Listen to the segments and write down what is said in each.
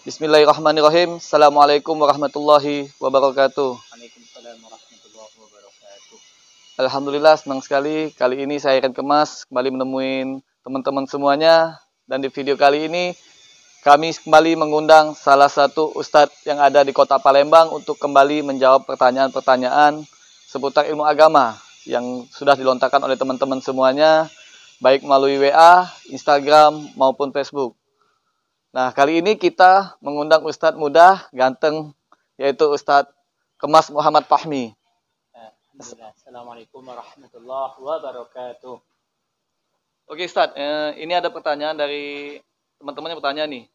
Bismillahirrahmanirrahim. Assalamualaikum warahmatullahi wabarakatuh. Waalaikumsalam warahmatullahi wabarakatuh. Alhamdulillah senang sekali. Kali ini saya Iren Kemas kembali menemuin teman-teman semuanya. Dan di video kali ini kami kembali mengundang salah satu ustadz yang ada di kota Palembang untuk kembali menjawab pertanyaan-pertanyaan seputar ilmu agama yang sudah dilontarkan oleh teman-teman semuanya, baik melalui WA, Instagram, maupun Facebook. Nah, kali ini kita mengundang ustadz muda, ganteng, yaitu Ustadz Kemas Muhammad Fahmi. Assalamualaikum warahmatullahi wabarakatuh. Oke Ustadz, ini ada pertanyaan dari teman-teman yang bertanya nih.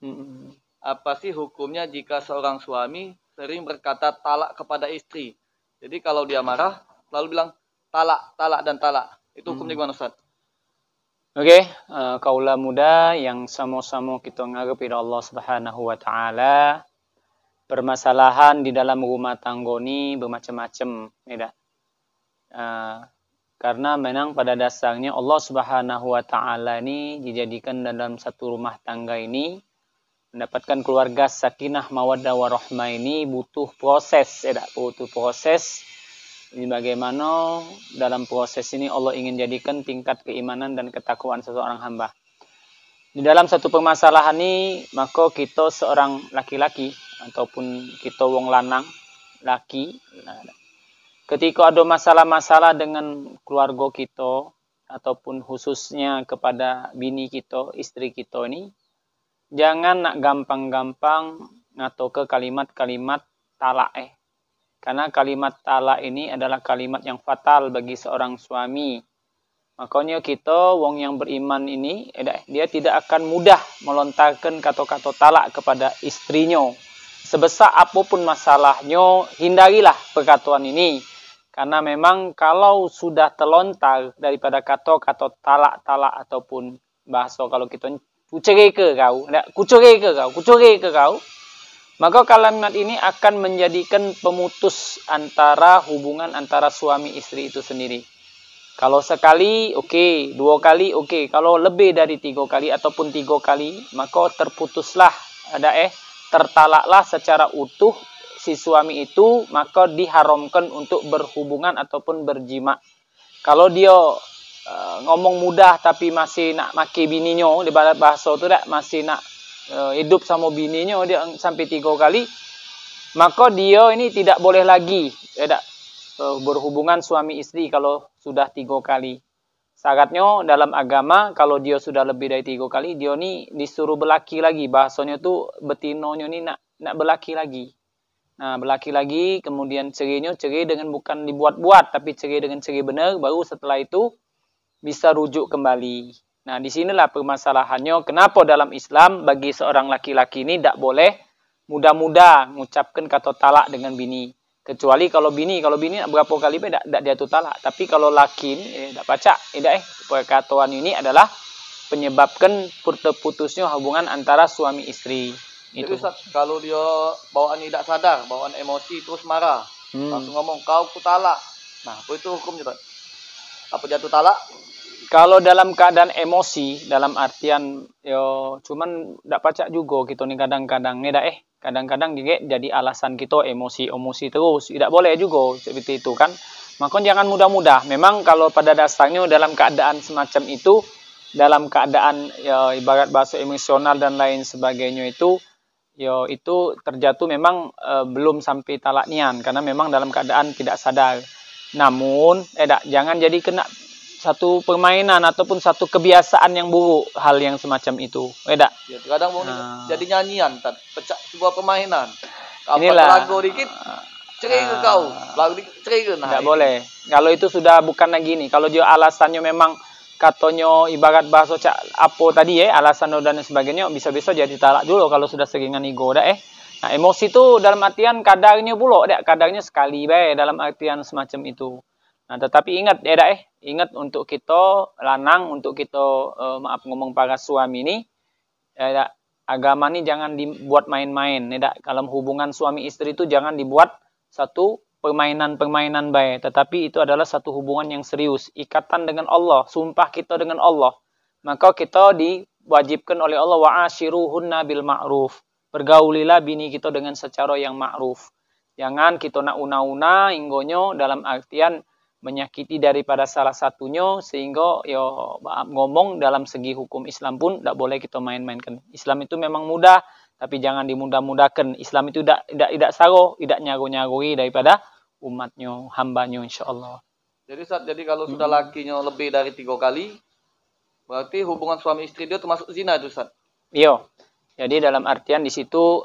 Apa sih hukumnya jika seorang suami sering berkata talak kepada istri? Jadi kalau dia marah, lalu bilang talak, talak, dan talak. Itu hukumnya gimana Ustadz? Oke, kaula muda yang sama-sama kita ngarep ila Allah Subhanahu wa taala. Permasalahan di dalam rumah tangga ni bermacam-macam, ya. Karena memang pada dasarnya Allah Subhanahu wa taala ini dijadikan dalam satu rumah tangga ini mendapatkan keluarga sakinah mawaddah warahmah ini butuh proses, ya, butuh proses. Ini bagaimana dalam proses ini Allah ingin jadikan tingkat keimanan dan ketakwaan seseorang hamba. Di dalam satu permasalahan ini, maka kita seorang laki-laki ataupun kita wong lanang, laki, ketika ada masalah-masalah dengan keluarga kita ataupun khususnya kepada bini kita, istri kita ini, jangan nak gampang-gampang ngato ke kalimat-kalimat talak. Karena kalimat talak ini adalah kalimat yang fatal bagi seorang suami. Makanya kita, wong yang beriman ini, dia tidak akan mudah melontarkan kata-kata talak kepada istrinya. Sebesar apapun masalahnya, hindarilah perkataan ini. Karena memang kalau sudah terlontar daripada kata-kata talak-talak ataupun bahasa kalau kita kucerai ke kau, maka kalimat ini akan menjadikan pemutus antara hubungan antara suami istri itu sendiri. Kalau sekali, oke. Dua kali, oke. Kalau lebih dari 3 kali ataupun 3 kali, maka terputuslah, tertalaklah secara utuh si suami itu, maka diharamkan untuk berhubungan ataupun berjima. Kalau dia ngomong mudah tapi masih nak maki bininya, di bahasa itu masih nak hidup sama bininya dia sampai 3 kali, maka dia ini tidak boleh lagi berhubungan suami istri kalau sudah 3 kali. Syaratnya dalam agama kalau dia sudah lebih dari 3 kali, dia ni disuruh berlaki lagi. Bahasanya tu betinonya ni nak berlaki lagi. Nah, berlaki lagi, kemudian cerainya cerai dengan bukan dibuat-buat tapi cerai dengan cerai benar, baru setelah itu bisa rujuk kembali. Nah, di sinilah permasalahannya. Kenapa dalam Islam bagi seorang laki-laki ini tidak boleh mudah-mudah mengucapkan kata talak dengan bini. Kecuali kalau bini berapa kali tidak dia tu talak. Tapi kalau laki ini tidak baca, perkataan ini adalah penyebabkan putusnya hubungan antara suami istri. Jadi Ustaz, kalau dia bawaan tidak sadar, bawaan emosi terus marah, langsung ngomong kau ku talak. Nah, apa itu hukumnya Ustaz? Apa jatuh talak? Kalau dalam keadaan emosi, dalam artian cuman tidak pacak juga kita ni kadang-kadang kadang-kadang juga jadi alasan kita emosi terus, tidak boleh juga seperti itu kan. Maka jangan mudah-mudah. Memang kalau pada dasarnya dalam keadaan semacam itu, dalam keadaan ibarat bahasa emosional dan lain sebagainya itu terjatuh memang belum sampai talak nian karena memang dalam keadaan tidak sadar. Namun jangan jadi kena satu permainan ataupun satu kebiasaan yang buruk hal yang semacam itu. Ya, kadang mau jadi nyanyian, pecah sebuah permainan. Inilah lagu dikit, cerai ke kau, lagu dikit, cerai ke. Tidak boleh. Kalau itu sudah bukan lagi nih. Kalau dia alasannya memang katanya ibarat bahasa apa tadi alasan dan sebagainya, bisa-bisa jadi talak dulu kalau sudah seringan ego Nah, emosi itu dalam artian kadarnya pula, kadarnya sekali dalam artian semacam itu. Nah, tetapi ingat ingat untuk kita lanang, untuk kita ngomong para suami ini, agama ini jangan dibuat main-main. Dalam hubungan suami istri itu jangan dibuat satu permainan-permainan baik, tetapi itu adalah satu hubungan yang serius, ikatan dengan Allah, sumpah kita dengan Allah. Maka kita diwajibkan oleh Allah wa'ashiruhunna bil ma'ruf. pergaulilah bini kita dengan secara yang ma'ruf. Jangan kita nak una-una inggonyo dalam artian menyakiti daripada salah satunya, sehingga yo ngomong dalam segi hukum Islam pun tidak boleh kita main-mainkan. Islam itu memang mudah, tapi jangan dimudah-mudahkan. Islam itu tidak saro, tidak nyago-nyagoi daripada umatnya, hambanya, insyaallah. Jadi kalau sudah lakinya lebih dari 3 kali, berarti hubungan suami istri dia termasuk zina itu, Ustaz? Iya. Jadi dalam artian di situ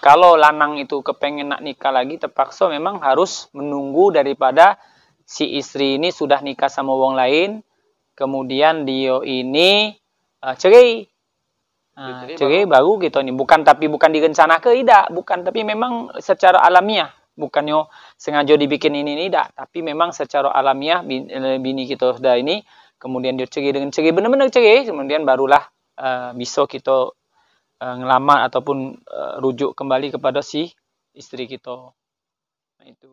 kalau lanang itu kepengen nak nikah lagi, terpaksa memang harus menunggu daripada si istri ini sudah nikah sama wong lain, kemudian dia ini cerai. Cerai baru gitu nih. Bukan direncanakan, tidak, bukan, tapi memang secara alamiah. Bukannya sengaja dibikin ini tidak, tapi memang secara alamiah bini kita sudah ini, kemudian dia cerai dengan cerai, benar-benar cerai, kemudian barulah bisa kita ngelamar ataupun rujuk kembali kepada si istri kita. Nah, itu.